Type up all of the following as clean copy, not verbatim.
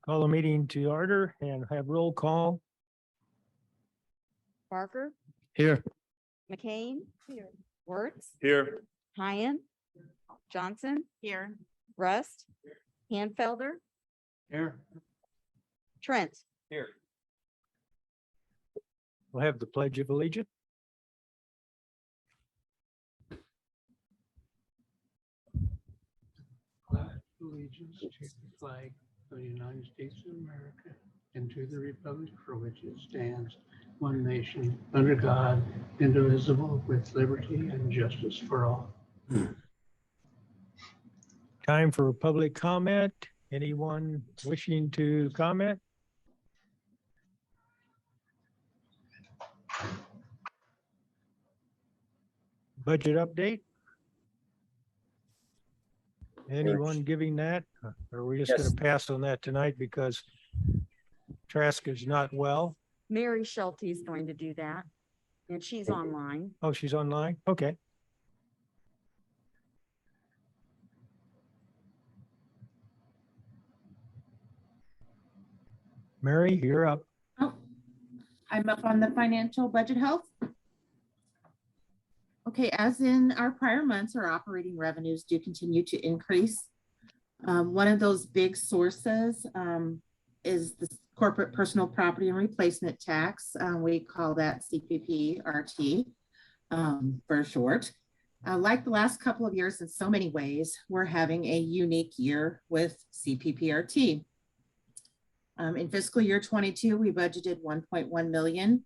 Call the meeting to order and have roll call. Barker, Here. McCain. Here. Wertz, Here. Hyen, Johnson. Here. Rust, Hanfelder, Here. Trent. Here. We'll have the Pledge of Allegiance. Allegiance to the flag of the United States of America and to the republic for which it stands, one nation, under God, indivisible, with liberty and justice for all. Time for public comment. Anyone wishing to comment? Budget update? Anyone giving that? Or are we just going to pass on that tonight because Trzaska is not well? Mary Schulte is going to do that. And she's online. Oh, she's online? Okay. Mary, you're up. Oh, I'm up on the financial budget health. Okay, as in our prior months, our operating revenues do continue to increase. One of those big sources is the corporate personal property and replacement tax. We call that CPPRT for short. Like the last couple of years, in so many ways, we're having a unique year with CPPRT. In fiscal year 22, we budgeted 1.1 million.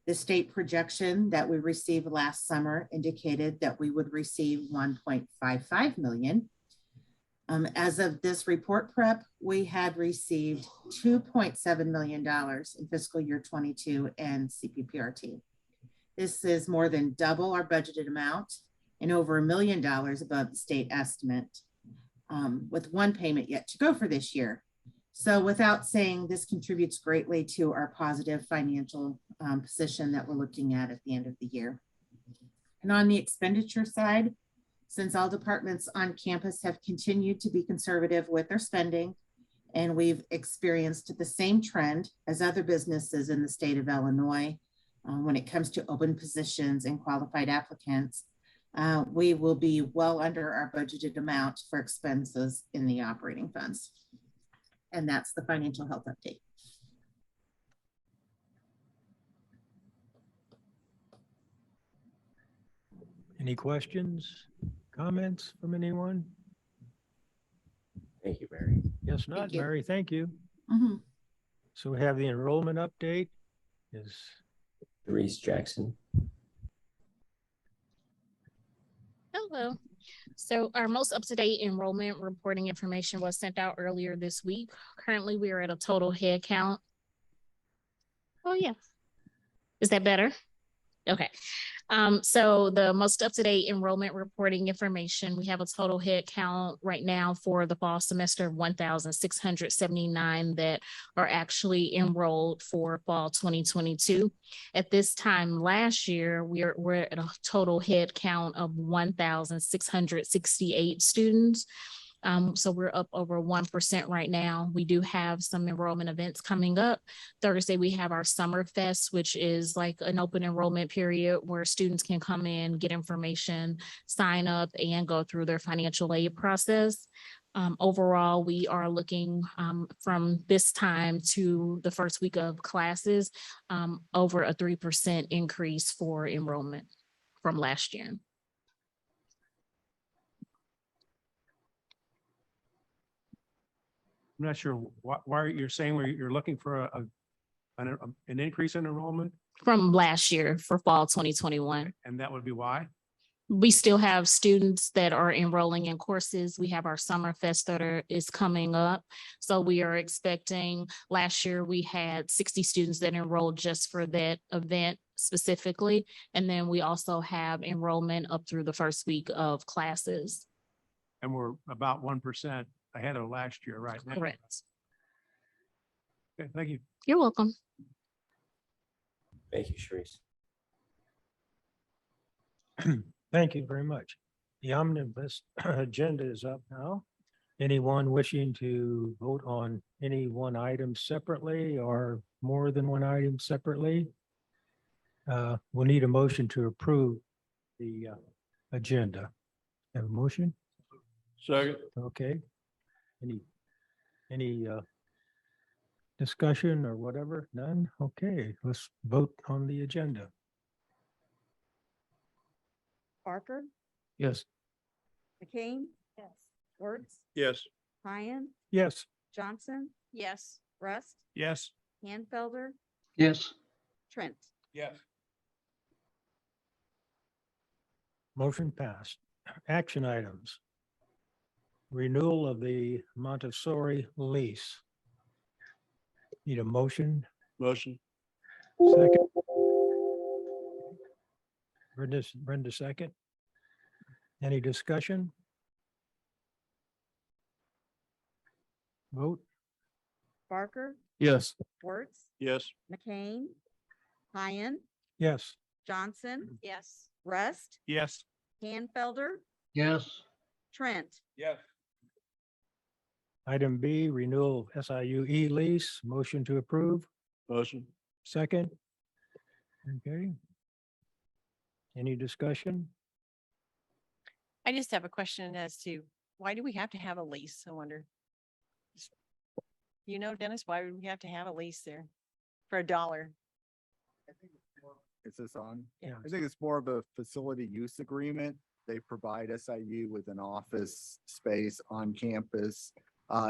The state projection that we received last summer indicated that we would receive 1.55 million. As of this report prep, we had received $2.7 million in fiscal year 22 and CPPRT. This is more than double our budgeted amount and over $1 million above the state estimate, with one payment yet to go for this year. So without saying, this contributes greatly to our positive financial position that we're looking at the end of the year. And on the expenditure side, since all departments on campus have continued to be conservative with their spending, and we've experienced the same trend as other businesses in the state of Illinois when it comes to open positions and qualified applicants, we will be well under our budgeted amount for expenses in the operating funds. And that's the financial health update. Any questions, comments from anyone? Thank you, Mary. Yes, not Thank you. Mary. Thank you. Mm-hmm. So we have the enrollment update is Reese Jackson. Hello. So our most up-to-date enrollment reporting information was sent out earlier this week. Currently, we are at a total head count. Oh, yeah. Is that better? Okay. So the most up-to-date enrollment reporting information, we have a total head count right now for the fall semester of 1,679 that are actually enrolled for fall 2022. At this time last year, we're at a total head count of 1,668 students. So we're up over 1% right now. We do have some enrollment events coming up. Thursday, we have our Summer Fest, which is like an open enrollment period where students can come in, get information, sign up, and go through their financial aid process. Overall, we are looking from this time to the first week of classes, over a 3% increase for enrollment from last year. I'm not sure why you're saying you're looking for an increase in enrollment, From last year for fall 2021. and that would be why? We still have students that are enrolling in courses. We have our Summer Fest that is coming up. So we are expecting, last year we had 60 students that enrolled just for that event specifically. And then we also have enrollment up through the first week of classes. And we're about 1% ahead of last year, right now. Correct. Okay, thank you. You're welcome. Thank you, Sharice. thank you very much. The omnibus agenda is up now. Anyone wishing to vote on any one item separately or more than one item separately? We'll need a motion to approve the agenda. Have a motion? Second. Okay. Any discussion or whatever? None? Okay, let's vote on the agenda. Barker, Yes. McCain. Yes. Wertz, Yes. Ryan, Yes. Johnson. Yes. Rust, Yes. Hanfelder, Yes. Trent. Yes. Motion passed. Action items. Renewal of the Montessori lease. Need a motion? Motion. Second. Brenda second. Any discussion? Vote? Barker, Yes. Wertz, Yes. McCain, Ryan, Yes. Johnson. Yes. Rust, Yes. Hanfelder, Yes. Trent. Yes. Item B, renewal of SIU lease. Motion to approve. Motion. Second. Okay. Any discussion? I just have a question as to why do we have to have a lease? I wonder. You know, Dennis, why would we have to have a lease there for $1? Is this on? Yeah. I think it's more of a facility use agreement. They provide SIU with an office space on campus.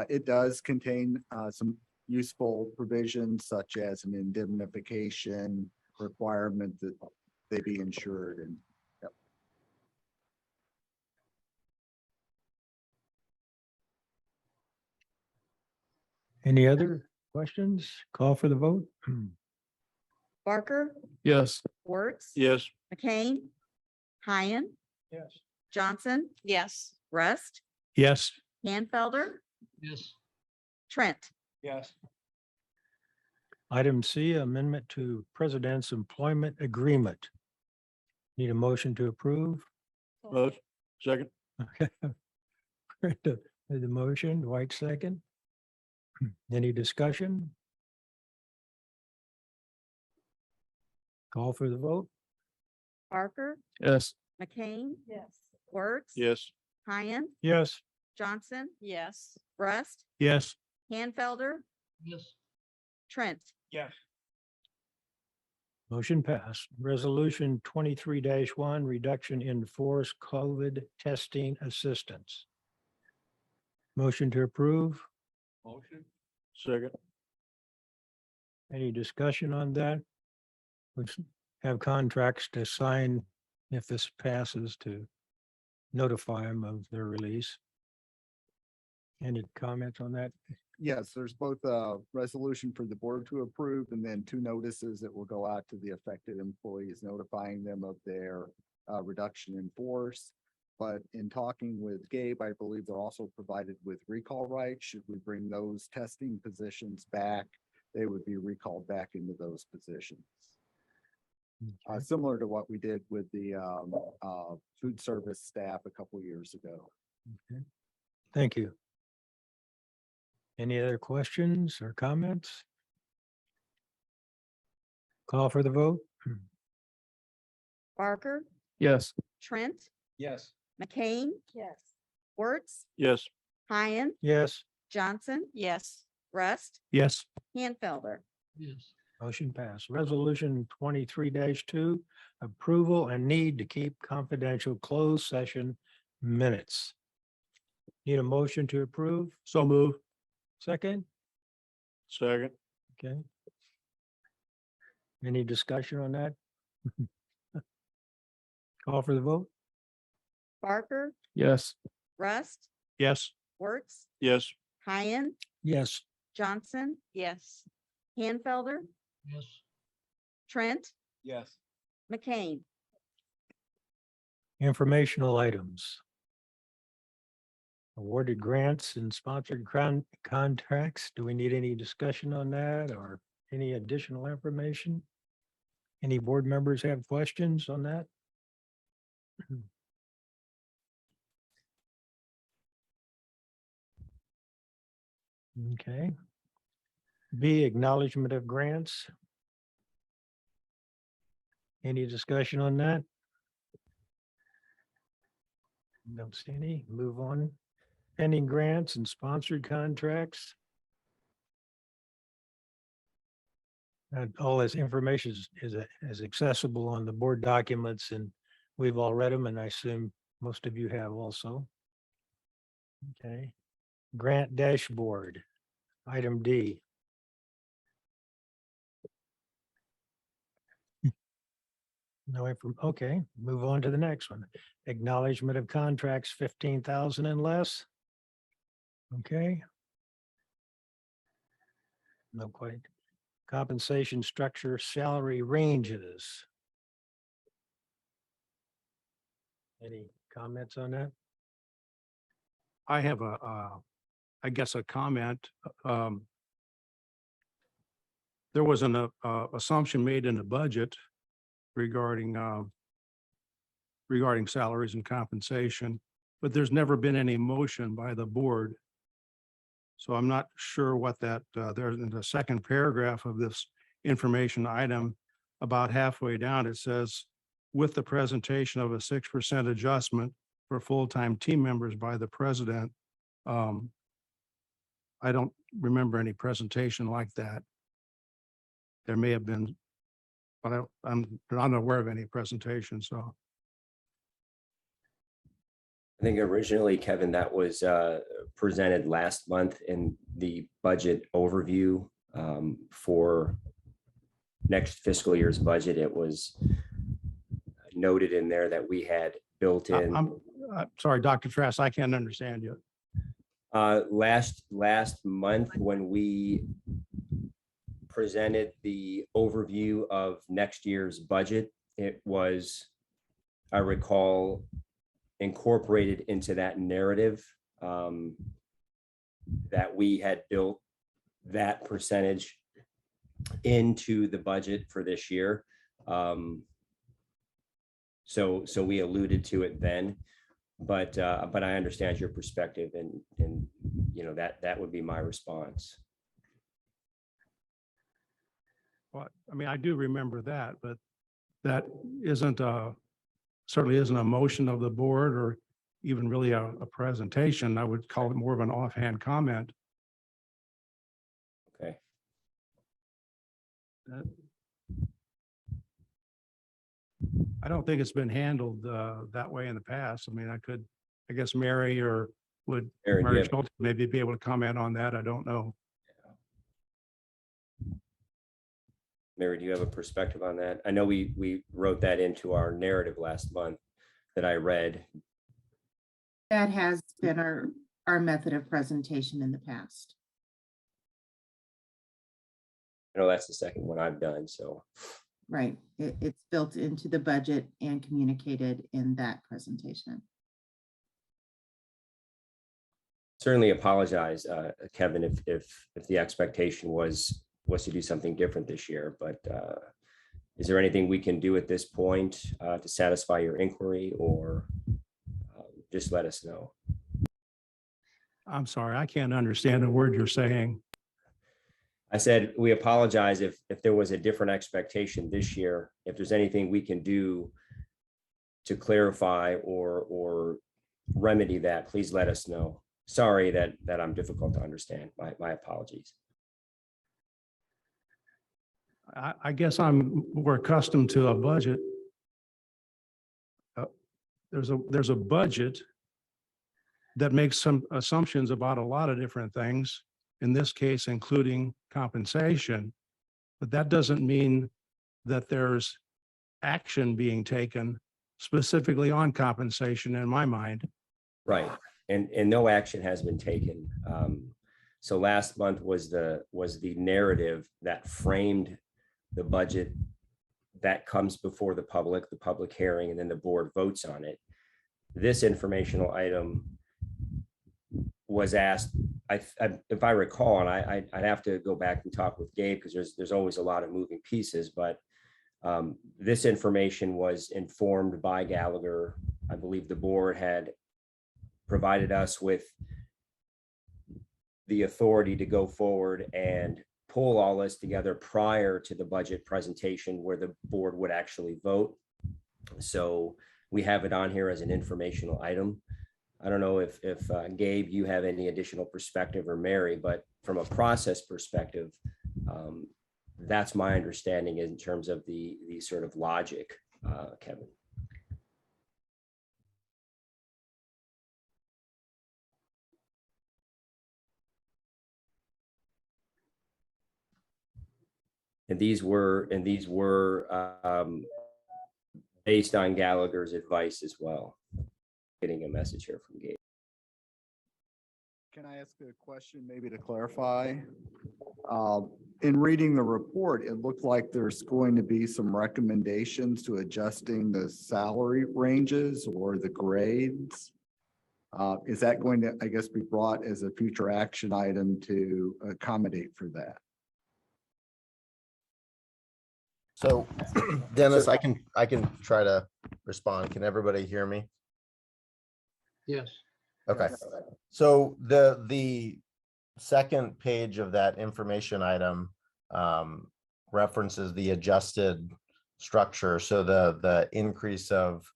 It does contain some useful provisions such as an indemnification requirement that they be insured and. Yep. Any other questions? Call for the vote? Barker, Yes. Wertz, Yes. McCain, Ryan, Yes. Johnson, Yes. Rust, Yes. Hanfelder, Yes. Trent. Yes. Item C, amendment to President's Employment Agreement. Need a motion to approve? Motion. Second. Okay. Brenda made the motion, Dwight second. Any discussion? Call for the vote? Barker, Yes. McCain. Yes. Wertz. Yes. Ryan, Yes. Johnson, Yes. Rust, Yes. Hanfelder, Yes. Trent. Yes. Motion passed. Resolution 23-1, reduction in force COVID testing assistance. Motion to approve? Motion. Second. Any discussion on that? We have contracts to sign if this passes to notify them of their release. Any comments on that? Yes, there's both a resolution for the board to approve and then 2 notices that will go out to the affected employees, notifying them of their reduction in force. But in talking with Gabe, I believe they're also provided with recall rights. Should we bring those testing positions back, they would be recalled back into those positions. Okay. Similar to what we did with the food service staff a couple years ago. Okay. Thank you. Any other questions or comments? Call for the vote? Barker, Yes. Trent, Yes. McCain. Yes. Wertz, Yes. Ryan, Yes. Johnson, Yes. Rust, Yes. Hanfelder. Yes. Motion passed. Resolution 23-2, approval and need to keep confidential closed session minutes. Need a motion to approve? So move. Second? Second. Okay. Any discussion on that? Call for the vote? Barker, Yes. Rust, Yes. Wertz, Yes. Ryan, Yes. Johnson, Yes. Hanfelder, Yes. Trent, Yes. McCain. Informational items. Awarded grants and sponsored contracts. Do we need any discussion on that or any additional information? Any board members have questions on that? Okay. B, acknowledgement of grants. Any discussion on that? Don't see any. Move on. Pending grants and sponsored contracts. All this information is accessible on the board documents, and we've all read them, and I assume most of you have also. Okay. Grant dashboard, item D. No info. Okay, move on to the next one. Acknowledgement of contracts 15,000 and less. Okay. No quite. Compensation structure, salary ranges. Any comments on that? I have I guess a comment. There was an assumption made in the budget regarding salaries and compensation, but there's never been any motion by the board. So I'm not sure what that, there's in the second paragraph of this information item, about halfway down, it says, with the presentation of a 6% adjustment for full-time team members by the president. I don't remember any presentation like that. There may have been, but I'm unaware of any presentation, so. I think originally, Kevin, that was presented last month in the budget overview for next fiscal year's budget. It was noted in there that we had built in. I'm sorry, Dr. Trask, I can't understand you. Last month, when we presented the overview of next year's budget, it was, I recall, incorporated into that narrative that we had built that percentage into the budget for this year. So we alluded to it then, but I understand your perspective, and you know, that would be my response. Well, I mean, I do remember that, but that isn't certainly isn't a motion of the board or even really a presentation. I would call it more of an offhand comment. Okay. I don't think it's been handled that way in the past. I mean, I guess Mary or would Mary, Mary yeah. Schulte maybe be able to comment on that. I don't know. Mary, do you have a perspective on that? I know we wrote that into our narrative last month that I read. That has been our method of presentation in the past. I know that's the second one I've done, so. Right. It's built into the budget and communicated in that presentation. Certainly apologize, Kevin, if the expectation was to do something different this year, but is there anything we can do at this point to satisfy your inquiry, or just let us know? I'm sorry, I can't understand a word you're saying. I said, we apologize if there was a different expectation this year. If there's anything we can do to clarify or remedy that, please let us know. Sorry that I'm difficult to understand. My apologies. I guess I'm more accustomed to a budget. There's a budget that makes some assumptions about a lot of different things, in this case, including compensation. But that doesn't mean that there's action being taken specifically on compensation in my mind. Right. And no action has been taken. So last month was the narrative that framed the budget that comes before the public hearing, and then the board votes on it. This informational item was asked, if I recall, and I'd have to go back and talk with Gabe, because there's always a lot of moving pieces, but this information was informed by Gallagher. I believe the board had provided us with the authority to go forward and pull all this together prior to the budget presentation where the board would actually vote. So we have it on here as an informational item. I don't know if Gabe, you have any additional perspective, or Mary, but from a process perspective, that's my understanding in terms of the sort of logic, Kevin. And these were based on Gallagher's advice as well. Getting a message here from Gabe. Can I ask a question maybe to clarify? In reading the report, it looked like there's going to be some recommendations to adjusting the salary ranges or the grades. Is that going to, I guess, be brought as a future action item to accommodate for that? So Dennis, I can try to respond. Can everybody hear me? Yes. Okay. So the second page of that information item references the adjusted structure. So the increase of,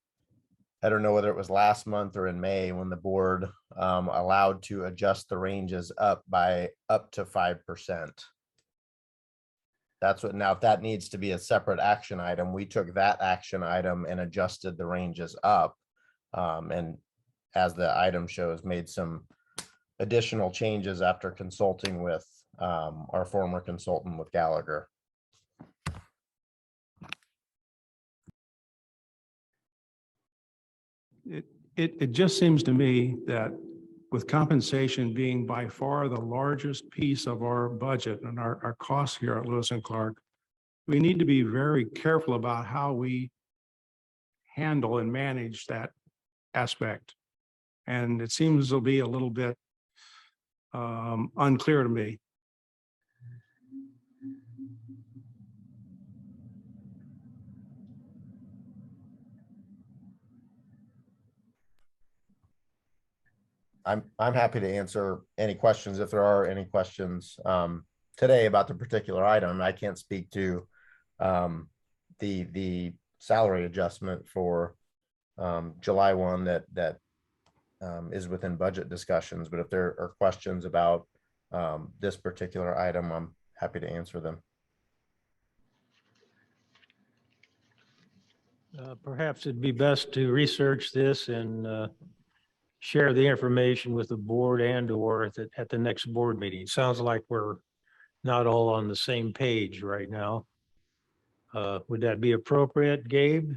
I don't know whether it was last month or in May when the board allowed to adjust the ranges up to 5%. That's what, now if that needs to be a separate action item, we took that action item and adjusted the ranges up. And as the item shows, made some additional changes after consulting with our former consultant with Gallagher. It just seems to me that with compensation being by far the largest piece of our budget and our costs here at Lewis and Clark, we need to be very careful about how we handle and manage that aspect. And it seems to be a little bit unclear to me. I'm happy to answer any questions if there are any questions today about the particular item. I can't speak to the salary adjustment for July 1 that is within budget discussions, but if there are questions about this particular item, I'm happy to answer them. Perhaps it'd be best to research this and share the information with the board and or at the next board meeting. Sounds like we're not all on the same page right now. Would that be appropriate, Gabe?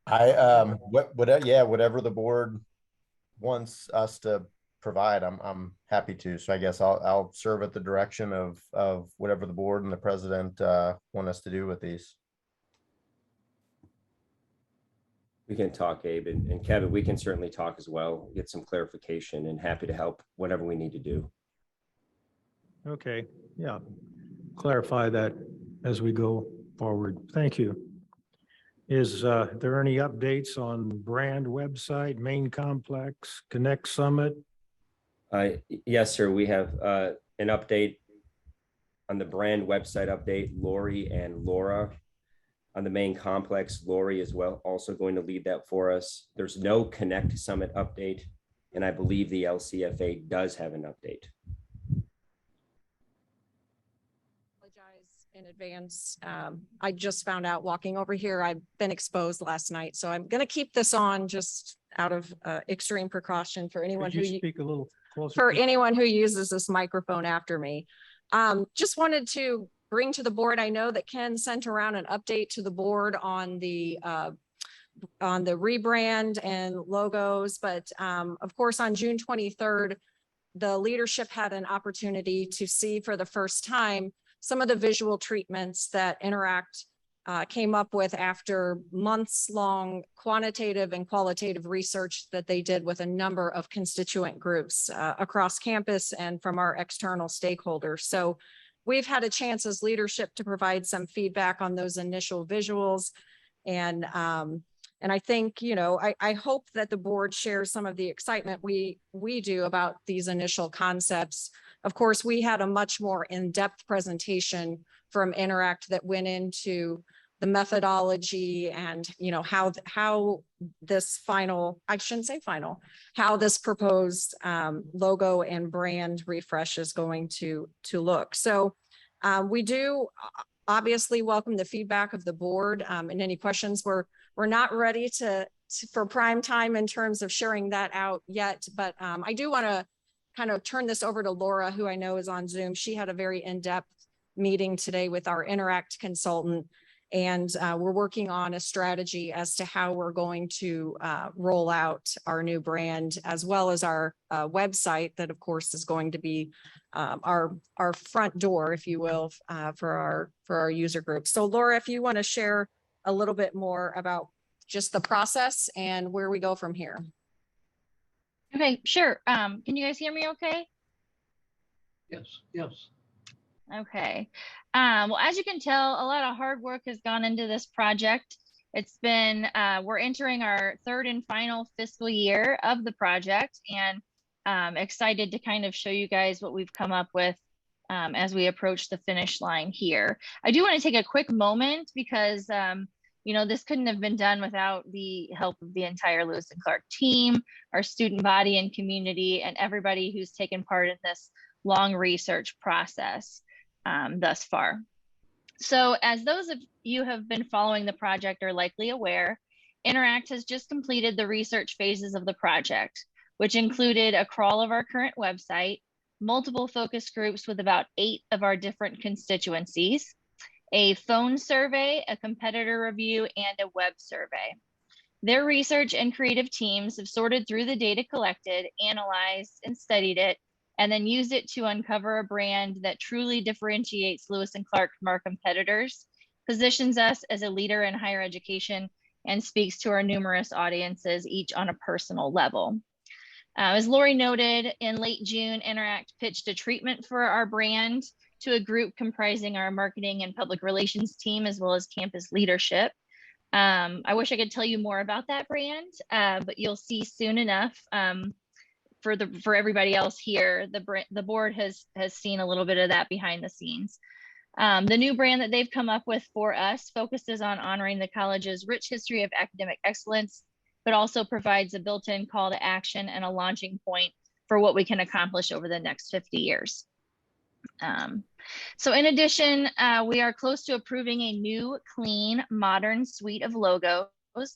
Whatever the board wants us to provide, I'm happy to. So I guess I'll serve at the direction of whatever the board and the president want us to do with these. We can talk, Gabe, and Kevin, we can certainly talk as well, get some clarification, and happy to help whatever we need to do. Okay, yeah. Clarify that as we go forward. Thank you. Is there any updates on brand website, main complex, Connect Summit? Yes, sir. We have an update on the brand website update, Lori and Laura. On the main complex, Lori is also going to lead that for us. There's no Connect Summit update, and I believe the LCFA does have an update. Apologize in advance. I just found out walking over here, I've been exposed last night, so I'm going to keep this on just out of extreme precaution for anyone Could you speak a little closer? for anyone who uses this microphone after me. Just wanted to bring to the board, I know that Ken sent around an update to the board on the rebrand and logos, but of course on June 23rd, the leadership had an opportunity to see for the first time some of the visual treatments that Interact came up with after months-long quantitative and qualitative research that they did with a number of constituent groups across campus and from our external stakeholders. So we've had a chance as leadership to provide some feedback on those initial visuals. And And I think, you know, I hope that the board shares some of the excitement we do about these initial concepts. Of course, we had a much more in-depth presentation from Interact that went into the methodology and, you know, how this final, I shouldn't say final, how this proposed logo and brand refresh is going to look. So we do obviously welcome the feedback of the board and any questions. We're not ready for prime time in terms of sharing that out yet, but I do want to kind of turn this over to Laura, who I know is on Zoom. She had a very in-depth meeting today with our Interact consultant, and we're working on a strategy as to how we're going to roll out our new brand, as well as our website that of course is going to be our front door, if you will, for our user group. So Laura, if you want to share a little bit more about just the process and where we go from here. Okay, sure. Can you guys hear me okay? Yes, yes. Okay. Well, as you can tell, a lot of hard work has gone into this project. It's been, we're entering our third and final fiscal year of the project, and excited to kind of show you guys what we've come up with as we approach the finish line here. I do want to take a quick moment because, you know, this couldn't have been done without the help of the entire Lewis and Clark team, our student body and community, and everybody who's taken part in this long research process thus far. So as those of you who have been following the project are likely aware, Interact has just completed the research phases of the project, which included a crawl of our current website, multiple focus groups with about 8 of our different constituencies, a phone survey, a competitor review, and a web survey. Their research and creative teams have sorted through the data collected, analyzed, and studied it, and then used it to uncover a brand that truly differentiates Lewis and Clark from our competitors, positions us as a leader in higher education, and speaks to our numerous audiences, each on a personal level. As Lori noted, in late June, Interact pitched a treatment for our brand to a group comprising our marketing and public relations team, as well as campus leadership. I wish I could tell you more about that brand, but you'll see soon enough. For everybody else here, the board has seen a little bit of that behind the scenes. The new brand that they've come up with for us focuses on honoring the college's rich history of academic excellence, but also provides a built-in call to action and a launching point for what we can accomplish over the next 50 years. So in addition, we are close to approving a new, clean, modern suite of logos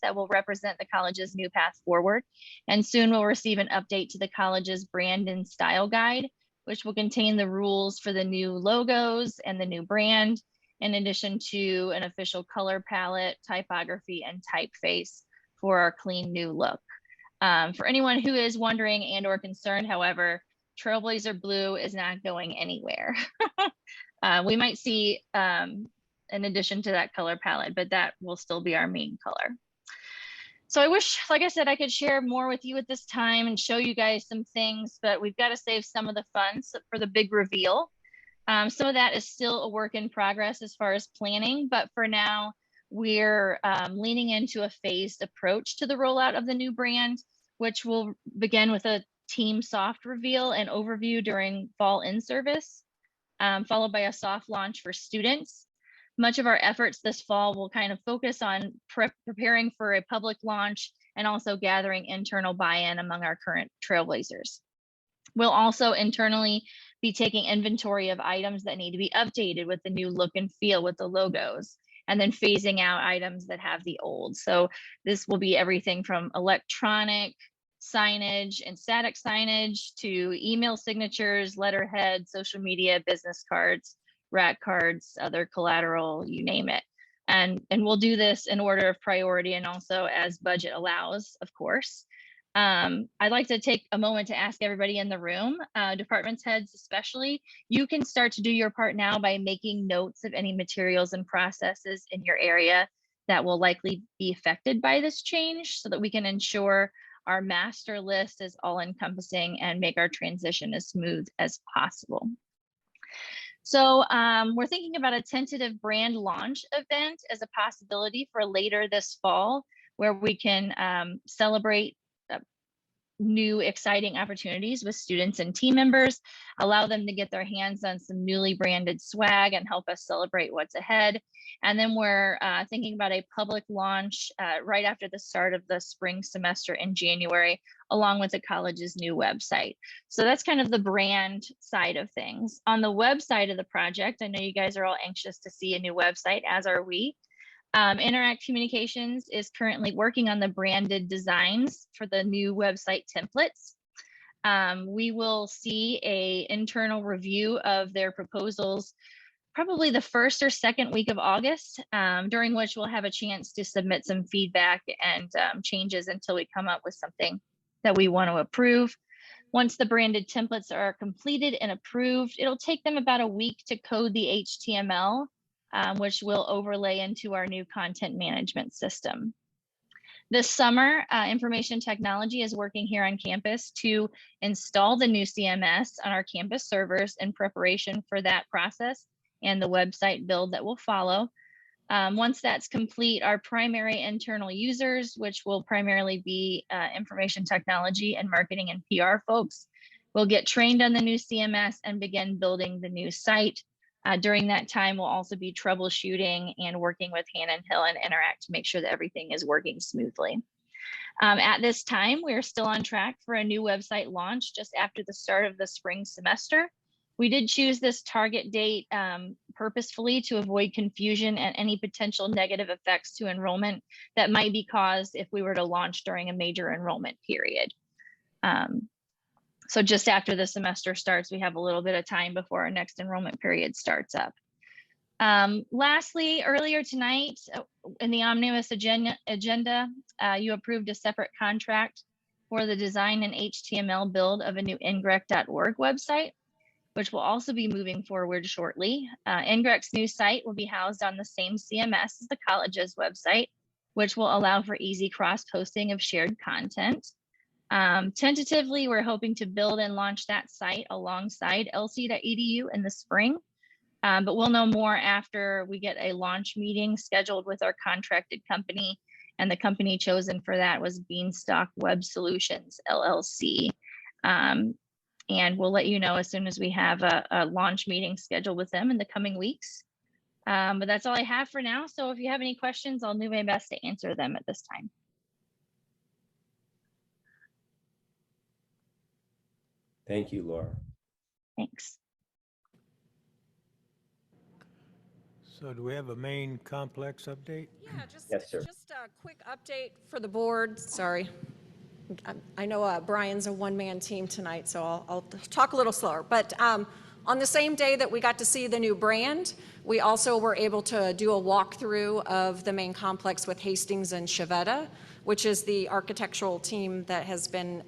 that will represent the college's new path forward. And soon we'll receive an update to the college's brand and style guide, which will contain the rules for the new logos and the new brand, in addition to an official color palette, typography, and typeface for our clean new look. For anyone who is wondering and or concerned, however, Trailblazer Blue is not going anywhere. We might see an addition to that color palette, but that will still be our main color. So I wish, like I said, I could share more with you at this time and show you guys some things, but we've got to save some of the fun for the big reveal. Some of that is still a work in progress as far as planning, but for now, we're leaning into a phased approach to the rollout of the new brand, which will begin with a team soft reveal and overview during fall in-service, followed by a soft launch for students. Much of our efforts this fall will kind of focus on preparing for a public launch and also gathering internal buy-in among our current Trailblazers. We'll also internally be taking inventory of items that need to be updated with the new look and feel with the logos, and then phasing out items that have the old. So this will be everything from electronic signage and static signage to email signatures, letterhead, social media, business cards, rack cards, other collateral, you name it. And we'll do this in order of priority and also as budget allows, of course. I'd like to take a moment to ask everybody in the room, department heads especially, you can start to do your part now by making notes of any materials and processes in your area that will likely be affected by this change so that we can ensure our master list is all encompassing and make our transition as smooth as possible. So we're thinking about a tentative brand launch event as a possibility for later this fall, where we can celebrate new exciting opportunities with students and team members, allow them to get their hands on some newly branded swag and help us celebrate what's ahead. And then we're thinking about a public launch right after the start of the spring semester in January, along with the college's new website. So that's kind of the brand side of things. On the website of the project, I know you guys are all anxious to see a new website, as are we. Interact Communications is currently working on the branded designs for the new website templates. We will see an internal review of their proposals probably the first or second week of August, during which we'll have a chance to submit some feedback and changes until we come up with something that we want to approve. Once the branded templates are completed and approved, it'll take them about a week to code the HTML, which will overlay into our new content management system. This summer, information technology is working here on campus to install the new CMS on our campus servers in preparation for that process and the website build that will follow. Once that's complete, our primary internal users, which will primarily be information technology and marketing and PR folks, will get trained on the new CMS and begin building the new site. During that time, we'll also be troubleshooting and working with Hannon Hill and Interact to make sure that everything is working smoothly. At this time, we're still on track for a new website launch just after the start of the spring semester. We did choose this target date purposefully to avoid confusion and any potential negative effects to enrollment that might be caused if we were to launch during a major enrollment period. So just after the semester starts, we have a little bit of time before our next enrollment period starts up. Lastly, earlier tonight in the omnibus agenda, you approved a separate contract for the design and HTML build of a new ngrec.org website, which will also be moving forward shortly. NGREC's new site will be housed on the same CMS as the college's website, which will allow for easy cross-posting of shared content. Tentatively, we're hoping to build and launch that site alongside lc.edu in the spring, but we'll know more after we get a launch meeting scheduled with our contracted company, and the company chosen for that was Beanstalk Web Solutions, LLC. And we'll let you know as soon as we have a launch meeting scheduled with them in the coming weeks. But that's all I have for now. So if you have any questions, I'll do my best to answer them at this time. Thank you, Laura. Thanks. So do we have a main complex update? Yeah, just, Yes, sir. just a quick update for the board. Sorry. I know Brian's a one-man team tonight, so I'll talk a little slower. But on the same day that we got to see the new brand, we also were able to do a walkthrough of the main complex with Hastings and Schulte, which is the architectural team that has been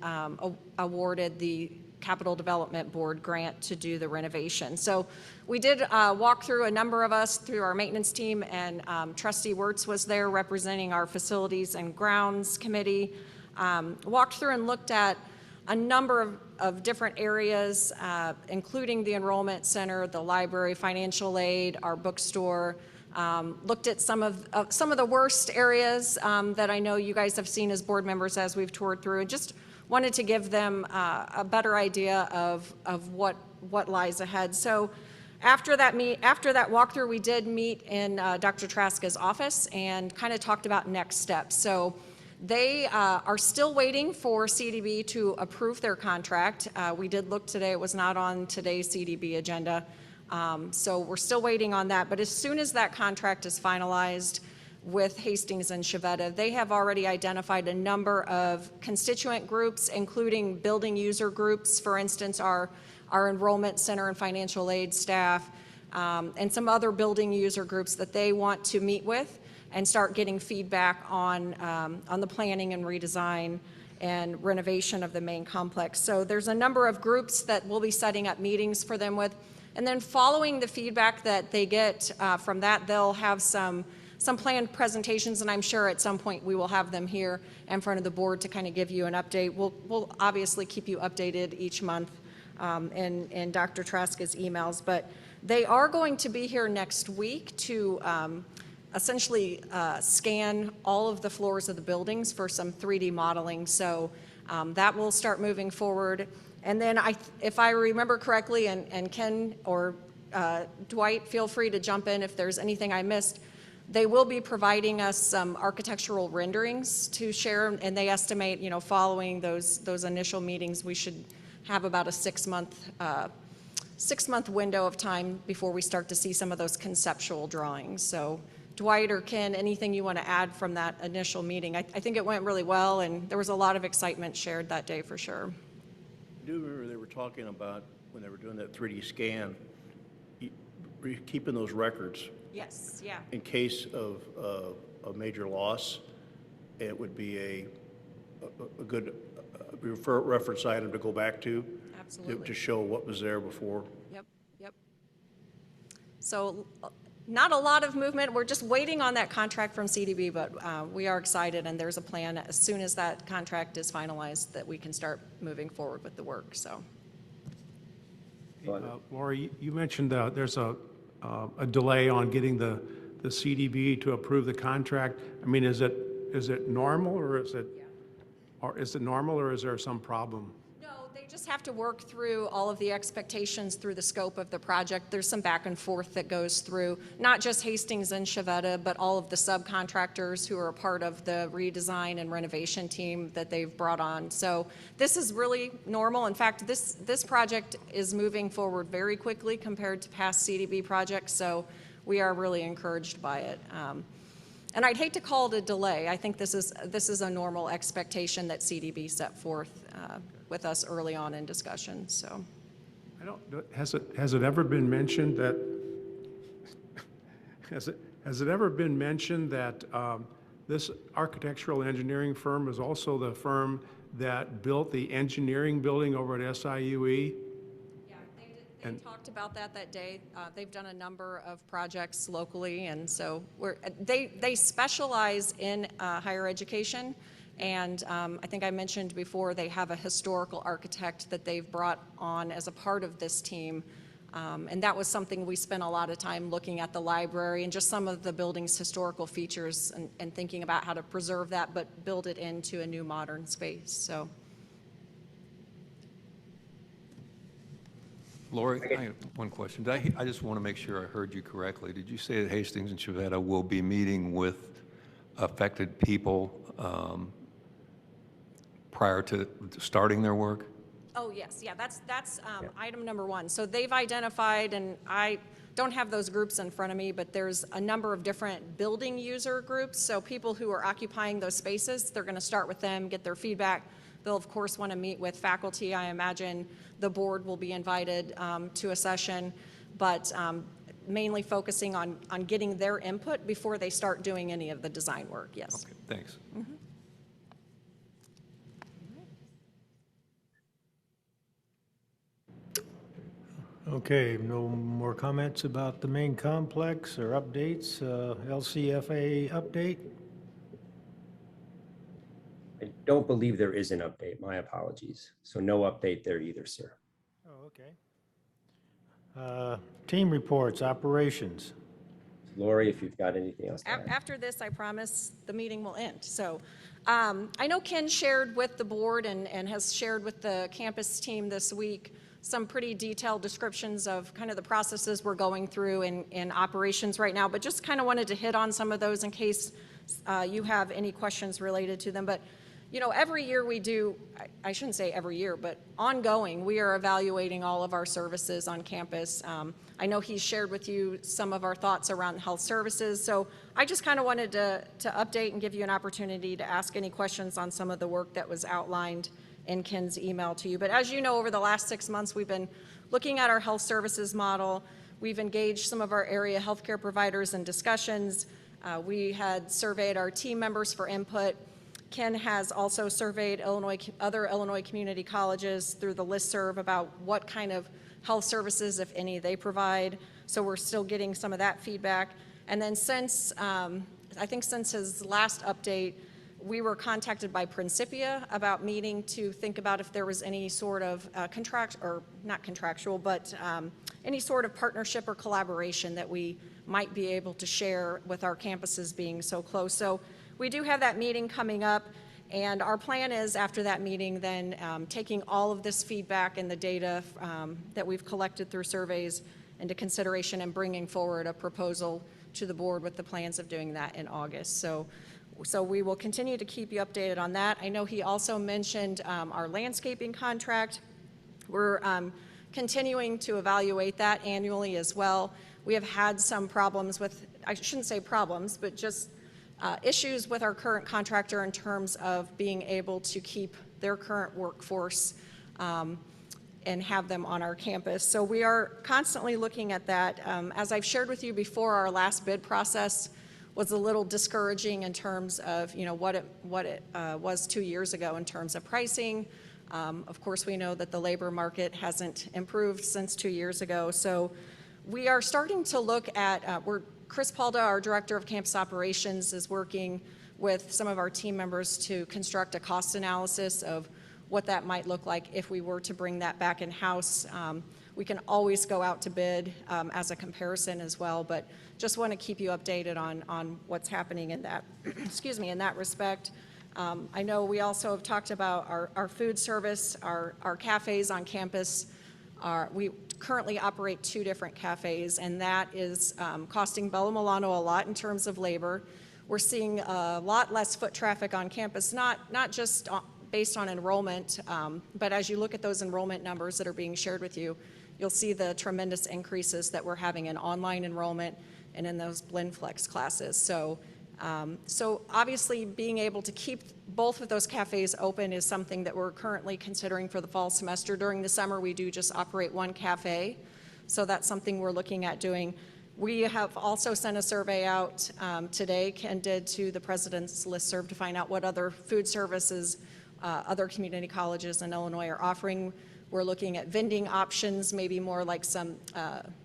awarded the Capital Development Board grant to do the renovation. So we did walk through, a number of us through our maintenance team, and Trustee Wirtz was there representing our Facilities and Grounds Committee. Walked through and looked at a number of different areas, including the enrollment center, the library, financial aid, our bookstore. Looked at some of the worst areas that I know you guys have seen as board members as we've toured through, and just wanted to give them a better idea of what lies ahead. So after that walkthrough, we did meet in Dr. Trzaska's office and kind of talked about next steps. So they are still waiting for CDB to approve their contract. We did look today, it was not on today's CDB agenda. So we're still waiting on that. But as soon as that contract is finalized with Hastings and Schulte, they have already identified a number of constituent groups, including building user groups, for instance, our enrollment center and financial aid staff, and some other building user groups that they want to meet with and start getting feedback on the planning and redesign and renovation of the main complex. So there's a number of groups that we'll be setting up meetings for them with. And then following the feedback that they get from that, they'll have some planned presentations, and I'm sure at some point we will have them here in front of the board to kind of give you an update. We'll obviously keep you updated each month in Dr. Trzaska's emails, but they are going to be here next week to essentially scan all of the floors of the buildings for some 3D modeling. So that will start moving forward. And then if I remember correctly, and Ken or Dwight, feel free to jump in if there's anything I missed, they will be providing us some architectural renderings to share, and they estimate, following those initial meetings, we should have about a 6-month window of time before we start to see some of those conceptual drawings. So Dwight or Ken, anything you want to add from that initial meeting? I think it went really well, and there was a lot of excitement shared that day for sure. I do remember they were talking about when they were doing that 3D scan, keeping those records Yes, yeah. in case of a major loss. It would be a good reference item to go back to. Absolutely. To show what was there before. Yep. So not a lot of movement. We're just waiting on that contract from CDB, but we are excited, and there's a plan as soon as that contract is finalized that we can start moving forward with the work. So. Lori, you mentioned there's a delay on getting the CDB to approve the contract. I mean, is it normal, or is it normal, or is there some problem? They just have to work through all of the expectations through the scope of the project. There's some back and forth that goes through, not just Hastings and Schulte, but all of the subcontractors who are a part of the redesign and renovation team that they've brought on. So this is really normal. In fact, this project is moving forward very quickly compared to past CDB projects, so we are really encouraged by it. And I'd hate to call it a delay. I think this is a normal expectation that CDB set forth with us early on in discussion. So, Has it ever been mentioned that this architectural engineering firm is also the firm that built the engineering building over at SIUE? yeah, they talked about that day. They've done a number of projects locally, and so they specialize in higher education. And I think I mentioned before, they have a historical architect that they've brought on as a part of this team. And that was something we spent a lot of time looking at the library and just some of the building's historical features and thinking about how to preserve that, but build it into a new modern space. So. Lori, I have one question. I just want to make sure I heard you correctly. Did you say that Hastings and Schulte will be meeting with affected people prior to starting their work? Oh, yes. Yeah, that's item number one. So they've identified, and I don't have those groups in front of me, but there's a number of different building user groups. So people who are occupying those spaces, they're going to start with them, get their feedback. They'll, of course, want to meet with faculty. I imagine the board will be invited to a session, but mainly focusing on getting their input before they start doing any of the design work. Yes. Okay, thanks. Mm-hmm. Okay, no more comments about the main complex or updates, LCFA update? I don't believe there is an update. My apologies. So no update there either, sir. Oh, okay. Team reports, operations. Lori, if you've got anything else to add. After this, I promise the meeting will end. So I know Ken shared with the board and has shared with the campus team this week some pretty detailed descriptions of kind of the processes we're going through in operations right now, but just kind of wanted to hit on some of those in case you have any questions related to them. But every year we do, I shouldn't say every year, but ongoing, we are evaluating all of our services on campus. I know he's shared with you some of our thoughts around health services. So I just kind of wanted to update and give you an opportunity to ask any questions on some of the work that was outlined in Ken's email to you. But as you know, over the last 6 months, we've been looking at our health services model. We've engaged some of our area healthcare providers in discussions. We had surveyed our team members for input. Ken has also surveyed other Illinois community colleges through the listserv about what kind of health services, if any, they provide. So we're still getting some of that feedback. And then I think since his last update, we were contacted by Principia about meeting to think about if there was any sort of any sort of partnership or collaboration that we might be able to share with our campuses being so close. So we do have that meeting coming up, and our plan is after that meeting then taking all of this feedback and the data that we've collected through surveys into consideration and bringing forward a proposal to the board with the plans of doing that in August. So we will continue to keep you updated on that. I know he also mentioned our landscaping contract. We're continuing to evaluate that annually as well. We have had some problems with, I shouldn't say problems, but just issues with our current contractor in terms of being able to keep their current workforce and have them on our campus. So we are constantly looking at that. As I've shared with you before, our last bid process was a little discouraging in terms of what it was 2 years ago in terms of pricing. Of course, we know that the labor market hasn't improved since 2 years ago. So we are starting to look at, Chris Palda, our Director of Campus Operations, is working with some of our team members to construct a cost analysis of what that might look like if we were to bring that back in-house. We can always go out to bid as a comparison as well, but just want to keep you updated on what's happening in that, excuse me, in that respect. I know we also have talked about our food service, our cafes on campus. We currently operate 2 different cafes, and that is costing Bella Milano a lot in terms of labor. We're seeing a lot less foot traffic on campus, not just based on enrollment, but as you look at those enrollment numbers that are being shared with you, you'll see the tremendous increases that we're having in online enrollment and in those blend flex classes. So obviously being able to keep both of those cafes open is something that we're currently considering for the fall semester. During the summer, we do just operate 1 cafe. So that's something we're looking at doing. We have also sent a survey out today, Ken did, to the president's listserv to find out what other food services other community colleges in Illinois are offering. We're looking at vending options, maybe more like some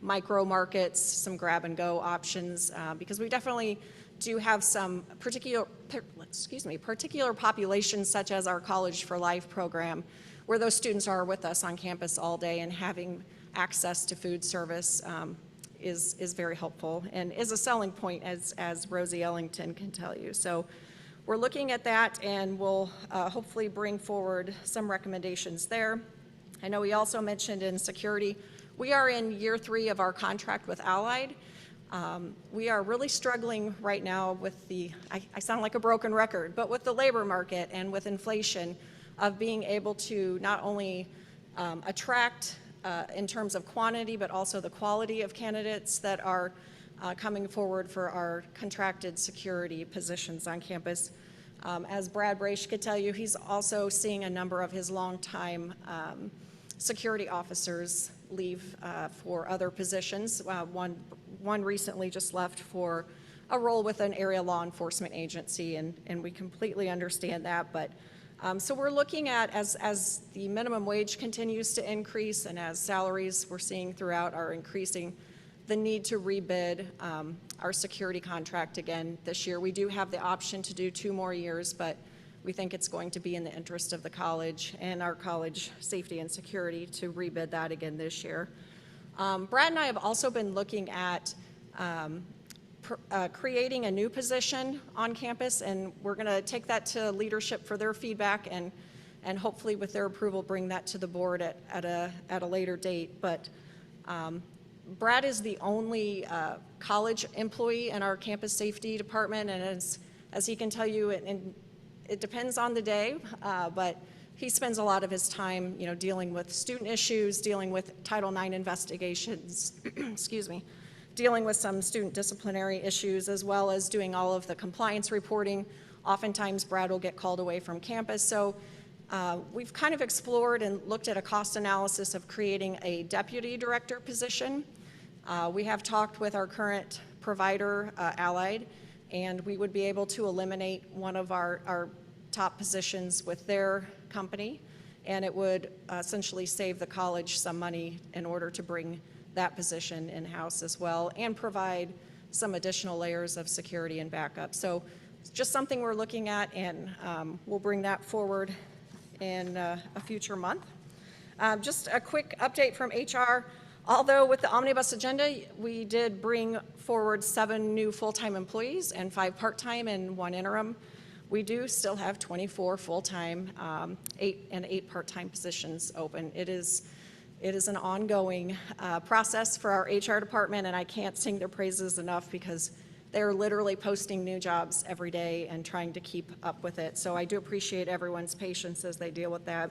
micro markets, some grab and go options, because we definitely do have some particular populations such as our College for Life program, where those students are with us on campus all day, and having access to food service is very helpful and is a selling point, as Rosie Ellington can tell you. So we're looking at that, and we'll hopefully bring forward some recommendations there. I know we also mentioned in security, we are in year 3 of our contract with Allied. We are really struggling right now with I sound like a broken record, but with the labor market and with inflation, of being able to not only attract in terms of quantity, but also the quality of candidates that are coming forward for our contracted security positions on campus. As Brad Braish could tell you, he's also seeing a number of his longtime security officers leave for other positions. One recently just left for a role with an area law enforcement agency, and we completely understand that. But so we're looking at, as the minimum wage continues to increase and as salaries we're seeing throughout are increasing, the need to rebid our security contract again this year. We do have the option to do 2 more years, but we think it's going to be in the interest of the college and our college safety and security to rebid that again this year. Brad and I have also been looking at creating a new position on campus, and we're going to take that to leadership for their feedback, and hopefully with their approval bring that to the board at a later date. But Brad is the only college employee in our campus safety department, and as he can tell you, it depends on the day, but he spends a lot of his time, dealing with student issues, dealing with Title IX investigations, excuse me, dealing with some student disciplinary issues, as well as doing all of the compliance reporting. Oftentimes, Brad will get called away from campus. So we've kind of explored and looked at a cost analysis of creating a deputy director position. We have talked with our current provider, Allied, and we would be able to eliminate one of our top positions with their company, and it would essentially save the college some money in order to bring that position in-house as well, and provide some additional layers of security and backup. So it's just something we're looking at, and we'll bring that forward in a future month. Just a quick update from HR. Although with the omnibus agenda, we did bring forward 7 new full-time employees and 5 part-time and 1 interim, we do still have 24 full-time, 8 part-time positions open. It is an ongoing process for our HR department, and I can't sing their praises enough because they're literally posting new jobs every day and trying to keep up with it. So I do appreciate everyone's patience as they deal with that.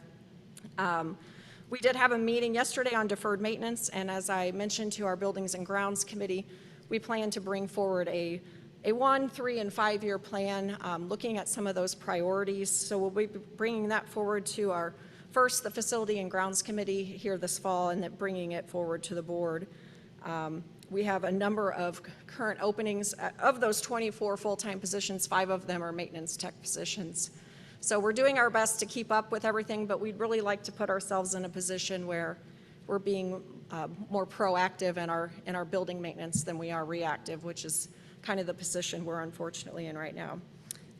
We did have a meeting yesterday on deferred maintenance, and as I mentioned to our Buildings and Grounds Committee, we plan to bring forward a 1, 3, and 5-year plan looking at some of those priorities. So we'll be bringing that forward to our the Facility and Grounds Committee here this fall, and then bringing it forward to the board. We have a number of current openings. Of those 24 full-time positions, 5 of them are maintenance tech positions. So we're doing our best to keep up with everything, but we'd really like to put ourselves in a position where we're being more proactive in our building maintenance than we are reactive, which is kind of the position we're unfortunately in right now.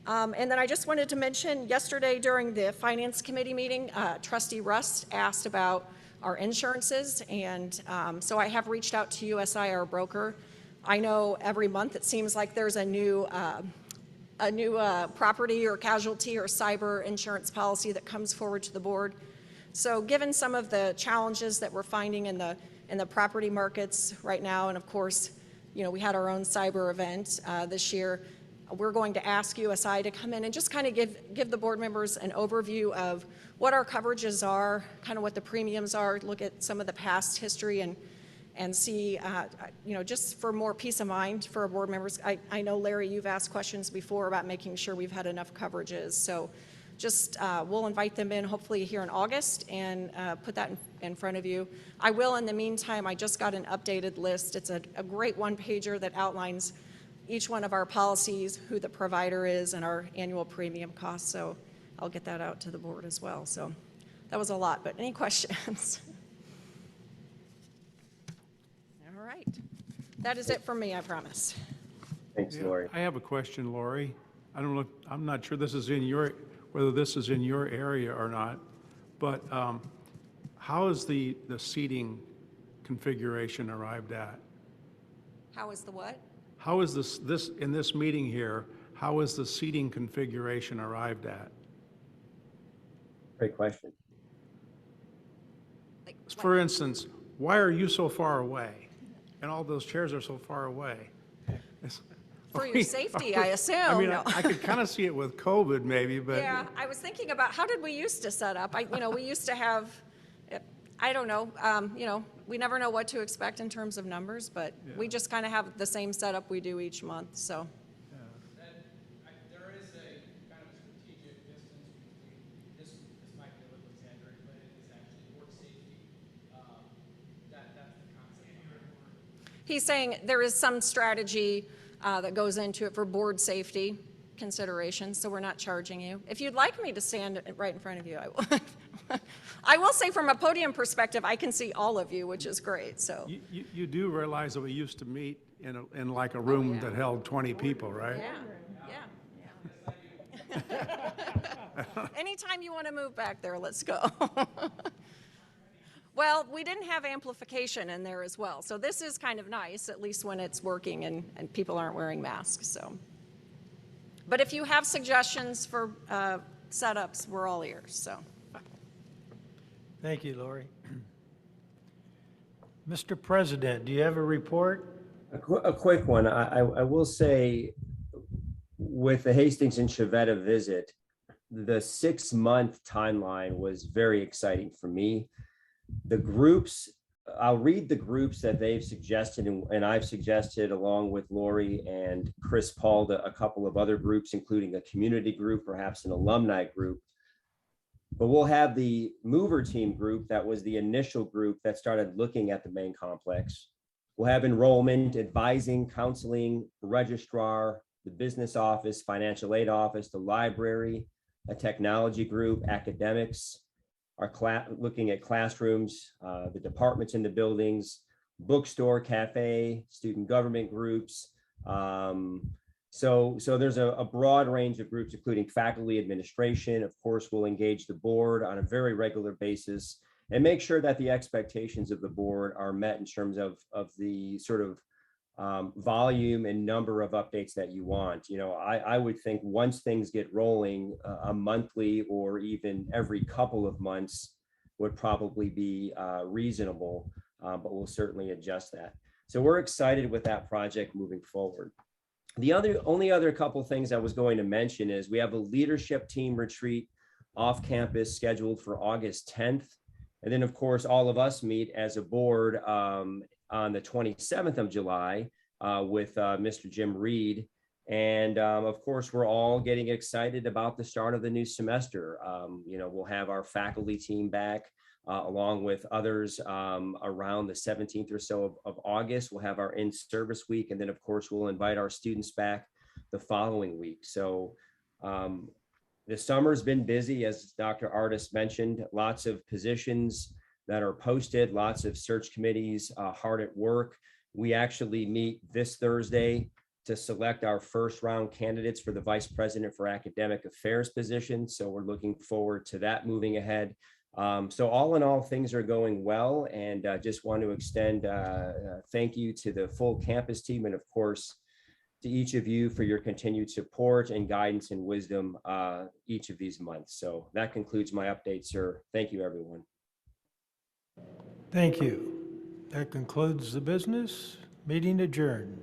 And then I just wanted to mention, yesterday during the Finance Committee meeting, Trustee Rust asked about our insurances, and so I have reached out to USI, our broker. I know every month it seems like there's a new property or casualty or cyber insurance policy that comes forward to the board. So given some of the challenges that we're finding in the property markets right now, and of course, we had our own cyber event this year, we're going to ask USI to come in and just kind of give the board members an overview of what our coverages are, kind of what the premiums are, look at some of the past history and see, just for more peace of mind for our board members. I know, Larry, you've asked questions before about making sure we've had enough coverages. So just we'll invite them in hopefully here in August and put that in front of you. I will, in the meantime, I just got an updated list. It's a great one-pager that outlines each one of our policies, who the provider is, and our annual premium costs. So I'll get that out to the board as well. So that was a lot, but any questions? All right. That is it for me, I promise. Thanks, Yeah, Lori. I have a question, Lori. I'm not sure whether this is in your area or not, but how is the seating configuration arrived at? How is the what? How is this in this meeting here, how is the seating configuration arrived at? Great question. For instance, why are you so far away? And all those chairs are so far away? For your safety, I assume. I mean, No. I could kind of see it with COVID maybe, but. Yeah, I was thinking about how did we used to set up? We used to have, I don't know, we never know what to expect in terms of numbers, but we just kind of have the same setup we do each month, so. There is a kind of a strategic distance between, this might be a little exaggerated, but it is actually board safety. That's the concept. He's saying there is some strategy that goes into it for board safety considerations, so we're not charging you. If you'd like me to stand right in front of you, I will. I will say from a podium perspective, I can see all of you, which is great, so. You do realize that we used to meet in like a room that held 20 people, right? Yeah. Anytime you want to move back there, let's go. Well, we didn't have amplification in there as well, so this is kind of nice, at least when it's working and people aren't wearing masks, so. But if you have suggestions for setups, we're all ears, so. Thank you, Lori. Mr. President, do you have a report? A quick one. I will say, with the Hastings and Chavetta visit, the 6-month timeline was very exciting for me. The groups, I'll read the groups that they've suggested, and I've suggested along with Lori and Chris Paul, a couple of other groups, including a community group, perhaps an alumni group. But we'll have the mover team group. That was the initial group that started looking at the main complex. We'll have enrollment, advising, counseling, registrar, the business office, financial aid office, the library, a technology group, academics, looking at classrooms, the departments in the buildings, bookstore, cafe, student government groups. So there's a broad range of groups, including faculty, administration. Of course, we'll engage the board on a very regular basis. and make sure that the expectations of the board are met in terms of the sort of volume and number of updates that you want. You know, I would think once things get rolling, a monthly or even every couple of months would probably be reasonable, but we'll certainly adjust that. So we're excited with that project moving forward. The only other couple things I was going to mention is we have a leadership team retreat off campus scheduled for August 10th. And then, of course, all of us meet as a board on the 27th of July with Mr. Jim Reed. And of course, we're all getting excited about the start of the new semester. You know, we'll have our faculty team back along with others around the 17th or so of August. We'll have our in-service week. And then, of course, we'll invite our students back the following week. So the summer's been busy, as Dr. Artis mentioned, lots of positions that are posted, lots of search committees hard at work. We actually meet this Thursday to select our first round candidates for the Vice President for Academic Affairs position. So we're looking forward to that moving ahead. So all in all, things are going well, and just want to extend thank you to the full campus team, and of course, to each of you for your continued support and guidance and wisdom each of these months. So that concludes my update, sir. Thank you, everyone. Thank you. That concludes the business. Meeting adjourned.